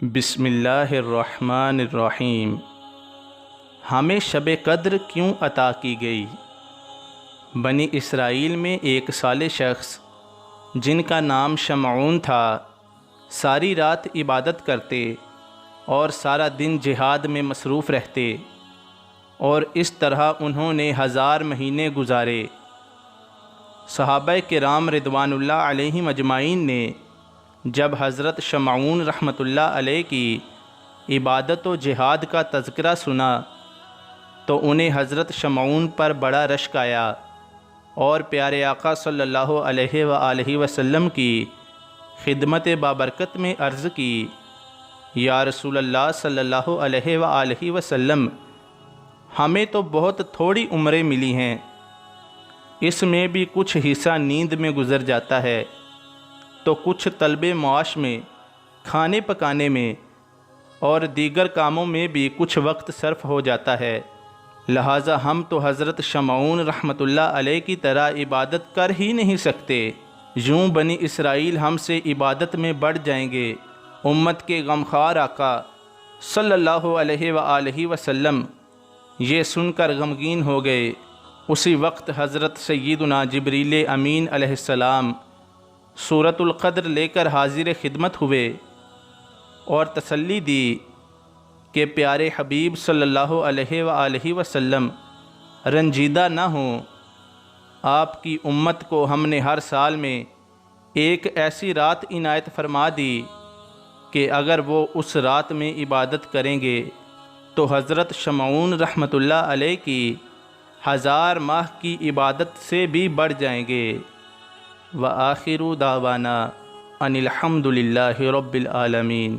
بسم اللہ الرحمن الرحیم۔ ہمیں شب قدر کیوں عطا کی گئی؟ بنی اسرائیل میں ایک صالح شخص جن کا نام شمعون تھا ساری رات عبادت کرتے اور سارا دن جہاد میں مصروف رہتے، اور اس طرح انہوں نے 1000 مہینے گزارے۔ صحابہ کرام رضوان اللہ علیہم اجمعین نے جب حضرت شمعون رحمۃ اللہ علیہ کی عبادت و جہاد کا تذکرہ سنا تو انہیں حضرت شمعون پر بڑا رشک آیا، اور پیارے آقا صلی اللہ علیہ وآلہ وسلم کی خدمت بابرکت میں عرض کی، یا رسول اللہ صلی اللہ علیہ وآلہ وسلم، ہمیں تو بہت تھوڑی عمریں ملی ہیں، اس میں بھی کچھ حصہ نیند میں گزر جاتا ہے تو کچھ طلب معاش میں، کھانے پکانے میں اور دیگر کاموں میں بھی کچھ وقت صرف ہو جاتا ہے، لہٰذا ہم تو حضرت شمعون رحمۃ اللہ علیہ کی طرح عبادت کر ہی نہیں سکتے، یوں بنی اسرائیل ہم سے عبادت میں بڑھ جائیں گے۔ امت کے غمخوار آقا صلی اللہ علیہ وآلہ وسلم یہ سن کر غمگین ہو گئے۔ اسی وقت حضرت سیدنا جبریل امین علیہ السلام سورۃ القدر لے کر حاضر خدمت ہوئے اور تسلی دی کہ پیارے حبیب صلی اللہ علیہ وآلہ وسلم رنجیدہ نہ ہوں، آپ کی امت کو ہم نے ہر سال میں ایک ایسی رات عنایت فرما دی کہ اگر وہ اس رات میں عبادت کریں گے تو حضرت شمعون رحمۃ اللہ علیہ کی 1000 ماہ کی عبادت سے بھی بڑھ جائیں گے۔ وآخر دعوانا ان الحمد للہ رب العالمین۔